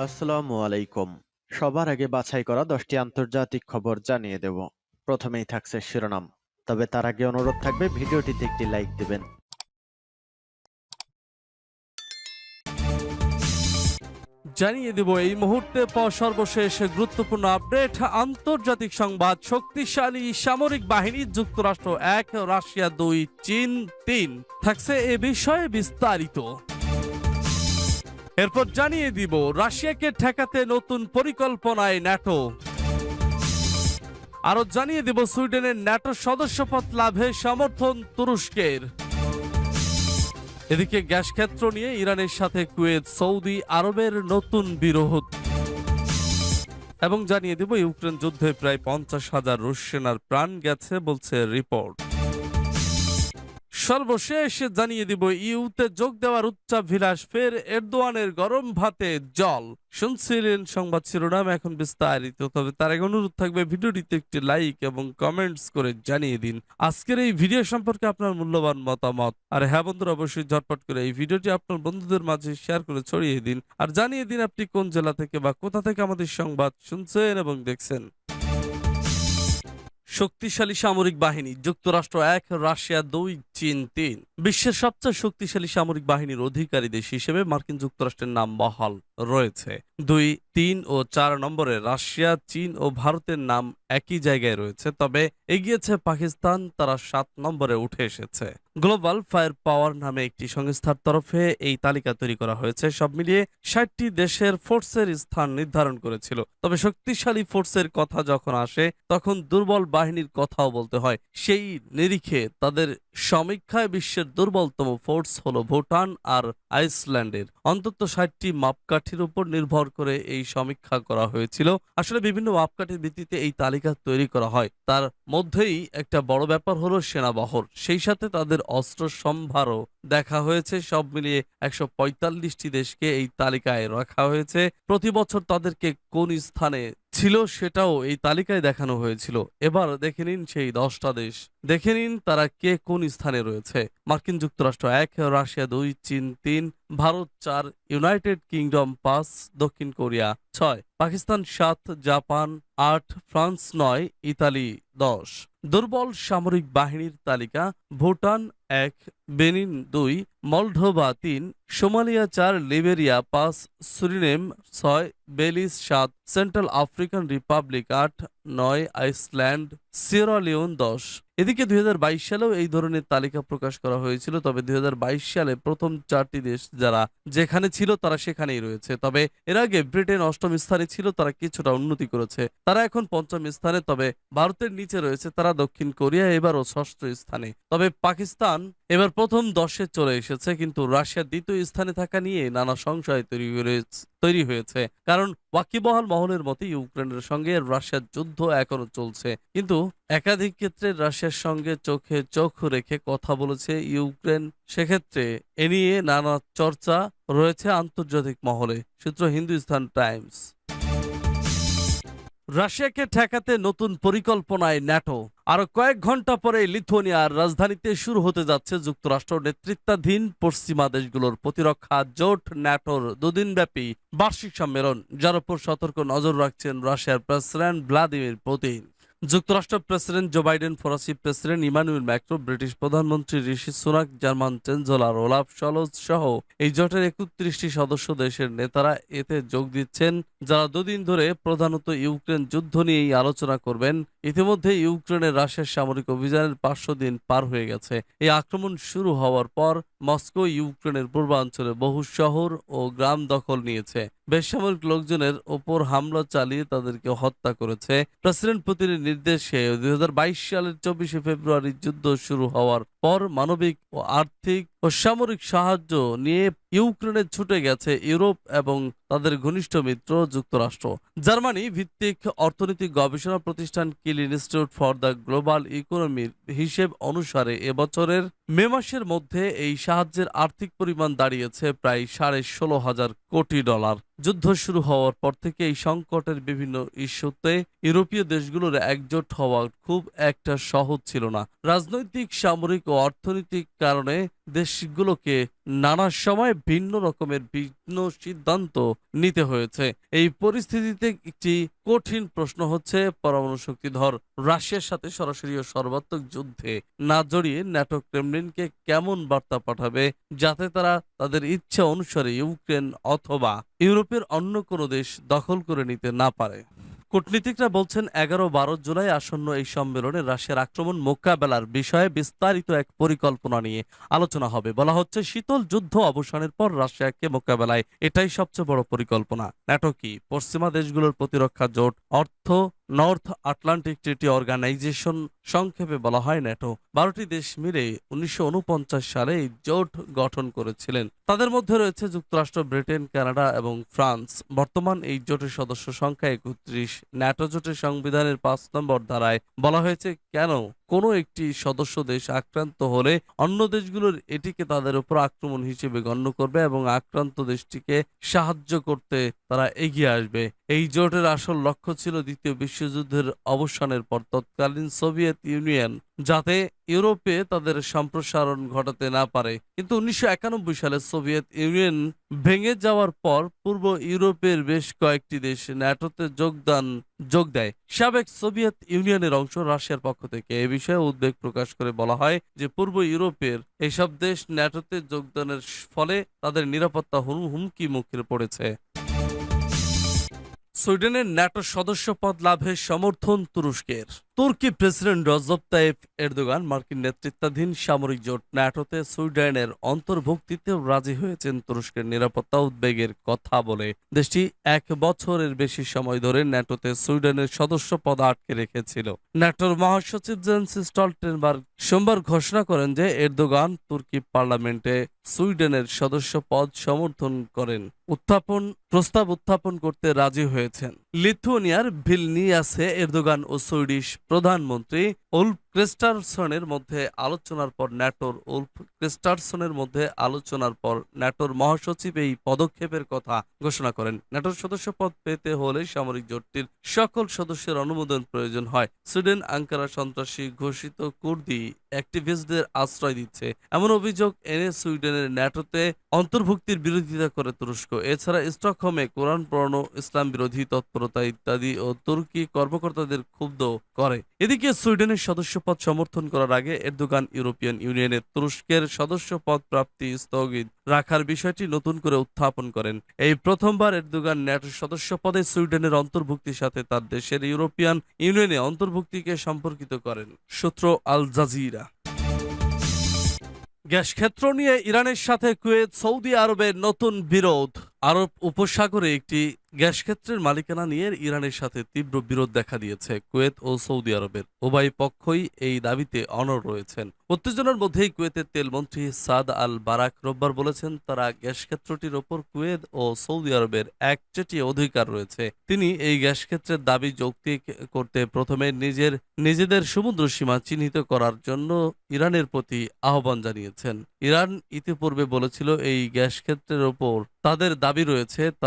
আসসালামু আলাইকুম। সবার আগে বাছাই করা ১০টি আন্তর্জাতিক খবর জানিয়ে দেব। প্রথমেই থাকছে শিরোনাম। তবে তার আগে অনুরোধ থাকবে ভিডিওটিতে একটি লাইক দিবেন। জানিয়ে দেব এই মুহূর্তে সর্বশেষ গুরুত্বপূর্ণ আপডেট। আন্তর্জাতিক সংবাদ। শক্তিশালী সামরিক বাহিনী, যুক্তরাষ্ট্র ১, রাশিয়া ২, চীন ৩। থাকছে এ বিষয়ে বিস্তারিত। এরপর জানিয়ে দিব রাশিয়াকে ঠেকাতে নতুন পরিকল্পনায় ন্যাটো। আরো জানিয়ে দেব সুইডেনের ন্যাটো সদস্যপদ লাভে সমর্থন তুরস্কের। এদিকে গ্যাস ক্ষেত্র নিয়ে ইরানের সাথে কুয়েত, সৌদি আরবের নতুন বিরোধ। এবং জানিয়ে দেব ইউক্রেন যুদ্ধে প্রায় 50,000 রুশ সেনার প্রাণ গেছে বলছে রিপোর্ট। সর্বশেষ জানিয়ে দিব ইউতে যোগ দেওয়ার উচ্চাভিলাষ, ফের এরদোয়ানের গরম ভাতে জল। শুনছিলেন সংবাদ শিরোনাম, এখন বিস্তারিত। তবে তার আগে অনুরোধ থাকবে ভিডিওটিতে একটি লাইক এবং কমেন্টস করে জানিয়ে দিন আজকের এই ভিডিও সম্পর্কে আপনার মূল্যবান মতামত। আর হ্যাঁ বন্ধুরা, অবশ্যই ঝটপট করে এই ভিডিওটি আপনার বন্ধুদের মাঝে শেয়ার করে ছড়িয়ে দিন। আর জানিয়ে দিন আপনি কোন জেলা থেকে বা কোথা থেকে আমাদের সংবাদ শুনছেন এবং দেখছেন। শক্তিশালী সামরিক বাহিনী, যুক্তরাষ্ট্র ১, রাশিয়া ২, চীন ৩। বিশ্বের সবচেয়ে শক্তিশালী সামরিক বাহিনীর অধিকারী দেশ হিসেবে মার্কিন যুক্তরাষ্ট্রের নাম বহাল রয়েছে। ২, ৩ ও ৪ নম্বরে রাশিয়া, চীন ও ভারতের নাম একই জায়গায় রয়েছে। তবে এগিয়েছে পাকিস্তান, তারা ৭ নম্বরে উঠে এসেছে। গ্লোবাল ফায়ার পাওয়ার নামে একটি সংস্থার তরফে এই তালিকা তৈরি করা হয়েছে। সব মিলিয়ে ৬০টি দেশের ফোর্সের স্থান নির্ধারণ করেছিল। তবে শক্তিশালী ফোর্সের কথা যখন আসে তখন দুর্বল বাহিনীর কথাও বলতে হয়। সেই নিরিখে তাদের সমীক্ষায় বিশ্বের দুর্বলতম ফোর্স হলো ভুটান আর আইসল্যান্ডের। অন্তত ৬০টি মাপকাঠির উপর নির্ভর করে এই সমীক্ষা করা হয়েছিল। আসলে বিভিন্ন মাপকাঠির ভিত্তিতে এই তালিকা তৈরি করা হয়। তার মধ্যেই একটা বড় ব্যাপার হলো সেনাবহর, সেই সাথে তাদের অস্ত্র সম্ভারও দেখা হয়েছে। সব মিলিয়ে ১৪৫টি দেশকে এই তালিকায় রাখা হয়েছে। প্রতি বছর তাদেরকে কোন স্থানে ছিল সেটাও এই তালিকায় দেখানো হয়েছিল। এবার দেখে নিন সেই ১০টা দেশ, দেখে নিন তারা কে কোন স্থানে রয়েছে। মার্কিন যুক্তরাষ্ট্র ১, রাশিয়া ২, চীন ৩, ভারত ৪, ইউনাইটেড কিংডম ৫, দক্ষিণ Korea ৬, Pakistan ৭, Japan ৮, France ৯, Italy ১০। দুর্বল সামরিক বাহিনীর তালিকা: Bhutan ১, Benin ২, Moldova ৩, Somalia ৪, Liberia ৫, Suriname ৬, Belize ৭, Central African Republic ৮, ৯, Iceland, Sierra Leone ১০। এদিকে ২০২২ সালেও এই ধরনের তালিকা প্রকাশ করা হয়েছিল। তবে ২০২২ সালে প্রথম ৪টি দেশ যারা যেখানে ছিল তারা সেখানেই রয়েছে। তবে এর আগে ব্রিটেন ৮ম স্থানে ছিল, তারা কিছুটা উন্নতি করেছে, তারা এখন ৫ম স্থানে। তবে ভারতের নিচে রয়েছে তারা, দক্ষিণ কোরিয়া এবারও ৬ষ্ঠ স্থানে। তবে পাকিস্তান এবার প্রথম ১০-এ চলে এসেছে। কিন্তু রাশিয়ার দ্বিতীয় স্থানে থাকা নিয়ে নানা সংশয় তৈরি হয়েছে। কারণ ওয়াকিবহাল মহলের মতে ইউক্রেনের সঙ্গে রাশিয়ার যুদ্ধ এখনো চলছে। কিন্তু একাধিক ক্ষেত্রে রাশিয়ার সঙ্গে চোখে চোখ রেখে কথা বলেছে ইউক্রেন। সেক্ষেত্রে এ নিয়ে নানা চর্চা রয়েছে আন্তর্জাতিক মহলে। সূত্র হিন্দুস্তান টাইমস। রাশিয়াকে ঠেকাতে নতুন পরিকল্পনায় ন্যাটো। আরো কয়েক ঘন্টা পরে লিথুয়ানিয়ার রাজধানীতে শুরু হতে যাচ্ছে যুক্তরাষ্ট্র নেতৃত্বাধীন পশ্চিমা দেশগুলোর প্রতিরক্ষা জোট ন্যাটোর দুদিনব্যাপী বার্ষিক সম্মেলন, যার উপর সতর্ক নজর রাখছেন রাশিয়ার প্রেসিডেন্ট ভ্লাদিমির পুতিন। যুক্তরাষ্ট্র প্রেসিডেন্ট জো বাইডেন, ফরাসি প্রেসিডেন্ট ইমানুয়েল ম্যাক্রো, ব্রিটিশ প্রধানমন্ত্রী ঋষি সুনাক, জার্মান চ্যান্সেলর ওলাফ শলজ সহ এই জোটের ৩১টি সদস্য দেশের নেতারা এতে যোগ দিচ্ছেন, যারা দুদিন ধরে প্রধানত ইউক্রেন যুদ্ধ নিয়েই আলোচনা করবেন। ইতিমধ্যে ইউক্রেনের রাশিয়ার সামরিক অভিযানের ৫০০ দিন পার হয়ে গেছে। এই আক্রমণ শুরু হওয়ার পর মস্কো ইউক্রেনের পূর্বাঞ্চলে বহু শহর ও গ্রাম দখল নিয়েছে। বেসামরিক লোকজনের ওপর হামলা চালিয়ে তাদেরকে হত্যা করেছে। প্রেসিডেন্ট পুতিনের নির্দেশে ২০২২ সালের ২৪শে ফেব্রুয়ারি যুদ্ধ শুরু হওয়ার পর মানবিক ও আর্থিক ও সামরিক সাহায্য নিয়ে ইউক্রেনে ছুটে গেছে ইউরোপ এবং তাদের ঘনিষ্ঠ মিত্র যুক্তরাষ্ট্র। জার্মানি ভিত্তিক অর্থনৈতিক গবেষণা প্রতিষ্ঠান কিল ইনস্টিটিউট ফর দ্য গ্লোবাল ইকোনমির হিসেব অনুসারে এবছরের মে মাসের মধ্যে এই সাহায্যের আর্থিক পরিমাণ দাঁড়িয়েছে প্রায় $১৬,০০০ কোটি। যুদ্ধ শুরু হওয়ার পর থেকে এই সংকটের বিভিন্ন ইস্যুতে ইউরোপীয় দেশগুলোর একজোট হওয়া খুব একটা সহজ ছিল না। রাজনৈতিক, সামরিক ও অর্থনৈতিক কারণে দেশগুলোকে নানা সময় ভিন্ন রকমের ভিন্ন সিদ্ধান্ত নিতে হয়েছে। এই পরিস্থিতিতে একটি কঠিন প্রশ্ন হচ্ছে, পরমাণু শক্তিধর রাশিয়ার সাথে সরাসরি ও সর্বাত্মক যুদ্ধে না জড়িয়ে ন্যাটো ক্রেমলিনকে কেমন বার্তা পাঠাবে যাতে তারা তাদের ইচ্ছা অনুসারে ইউক্রেন অথবা ইউরোপের অন্য কোনো দেশ দখল করে নিতে না পারে। কূটনীতিকরা বলছেন 11-12 জুলাই আসন্ন এই সম্মেলনে রাশিয়ার আক্রমণ মোকাবেলার বিষয়ে বিস্তারিত এক পরিকল্পনা নিয়ে আলোচনা হবে। বলা হচ্ছে, শীতল যুদ্ধ অবসানের পর রাশিয়াকে মোকাবেলায় এটাই সবচেয়ে বড় পরিকল্পনা। ন্যাটো কি? পশ্চিমা দেশগুলোর প্রতিরক্ষা জোট, অর্থ নর্থ আটলান্টিক ট্রিটি অর্গানাইজেশন, সংক্ষেপে বলা হয় ন্যাটো। 12টি দেশ মিলে 1949 সালে এই জোট গঠন করেছিলেন। তাদের মধ্যে রয়েছে যুক্তরাষ্ট্র, ব্রিটেন, কানাডা এবং ফ্রান্স। বর্তমান এই জোটের সদস্য সংখ্যা 31। ন্যাটো জোটের সংবিধানের 5 নম্বর ধারায় বলা হয়েছে, কেন কোনো একটি সদস্য দেশ আক্রান্ত হলে অন্য দেশগুলোর এটিকে তাদের উপর আক্রমণ হিসেবে গণ্য করবে এবং আক্রান্ত দেশটিকে সাহায্য করতে তারা এগিয়ে আসবে। এই জোটের আসল লক্ষ্য ছিল দ্বিতীয় বিশ্বযুদ্ধের অবসানের পর তৎকালীন সোভিয়েত ইউনিয়ন যাতে ইউরোপে তাদের সম্প্রসারণ ঘটাতে না পারে। কিন্তু 1991 সালে সোভিয়েত ইউনিয়ন ভেঙে যাওয়ার পর পূর্ব ইউরোপের বেশ কয়েকটি দেশ ন্যাটোতে যোগ দেয়। সাবেক সোভিয়েত ইউনিয়নের অংশ রাশিয়ার পক্ষ থেকে এ বিষয়ে উদ্বেগ প্রকাশ করে বলা হয় যে পূর্ব ইউরোপের এইসব দেশ ন্যাটোতে যোগদানের ফলে তাদের নিরাপত্তা হুমকি মুখে পড়েছে। সুইডেনের ন্যাটো সদস্যপদ লাভের সমর্থন তুরস্কের। তুর্কি প্রেসিডেন্ট রজব তাইপ এরদোগান মার্কিন নেতৃত্বাধীন সামরিক জোট ন্যাটোতে সুইডেনের অন্তর্ভুক্তিতেও রাজি হয়েছেন তুরস্কের নিরাপত্তা উদ্বেগের কথা বলে। দেশটি 1 বছরের বেশি সময় ধরে ন্যাটোতে সুইডেনের সদস্যপদ আটকে রেখেছিল। ন্যাটোর মহাসচিব জেন্স স্টলটেনবার্গ সোমবার ঘোষণা করেন যে এরদোগান তুর্কি পার্লামেন্টে সুইডেনের সদস্যপদ সমর্থন করেন প্রস্তাব উত্থাপন করতে রাজি হয়েছেন। লিথুয়ানিয়ার ভিলনিয়াসে এরদোগান ও সুইডিশ প্রধানমন্ত্রী উলফ ক্রিস্টারসনের মধ্যে আলোচনার পর ন্যাটোর মহাসচিব এই পদক্ষেপের কথা ঘোষণা করেন। ন্যাটোর সদস্যপদ পেতে হলে সামরিক জোটটির সকল সদস্যের অনুমোদন প্রয়োজন হয়। সুইডেন আঙ্কারা সন্ত্রাসী ঘোষিত কুর্দি অ্যাক্টিভিস্টদের আশ্রয় দিচ্ছে এমন অভিযোগ এনে সুইডেনের ন্যাটোতে অন্তর্ভুক্তির বিরোধিতা করে তুরস্ক। এছাড়া স্টকহোমে কোরআন পড়ানো, ইসলাম বিরোধী তৎপরতা ইত্যাদি ও তুর্কি কর্মকর্তাদের ক্ষুব্ধ করে। এদিকে সুইডেনের সদস্যপদ সমর্থন করার আগে এরদোগান ইউরোপিয়ান ইউনিয়নের তুরস্কের সদস্যপদ প্রাপ্তি স্থগিত রাখার বিষয়টি নতুন করে উত্থাপন করেন। এই প্রথমবার এরদোগান ন্যাটো সদস্যপদে সুইডেনের অন্তর্ভুক্তির সাথে তার দেশের ইউরোপিয়ান ইউনিয়নে অন্তর্ভুক্তিকে সম্পর্কিত করেন। সূত্র আল জাজিরা। গ্যাস ক্ষেত্র নিয়ে ইরানের সাথে কুয়েত সৌদি আরবের নতুন বিরোধ। আরব উপসাগরে একটি গ্যাস ক্ষেত্রের মালিকানা নিয়ে ইরানের সাথে তীব্র বিরোধ দেখা দিয়েছে কুয়েত ও সৌদি আরবের। উভয় পক্ষই এই দাবিতে অনড় রয়েছেন। উত্তেজনার মধ্যেই কুয়েতের তেলমন্ত্রী সাদ আল বারাক রোববার বলেছেন তারা গ্যাস ক্ষেত্রটির ওপর কুয়েত ও সৌদি আরবের একচেটিয়া অধিকার রয়েছে। তিনি এই গ্যাস ক্ষেত্রের দাবি যৌক্তিক করতে প্রথমে নিজেদের সমুদ্র সীমা চিহ্নিত করার জন্য ইরানের প্রতি আহ্বান জানিয়েছেন। ইরান ইতিপূর্বে বলেছিল এই গ্যাস ক্ষেত্রের ওপর তাদের দাবি রয়েছে, তারা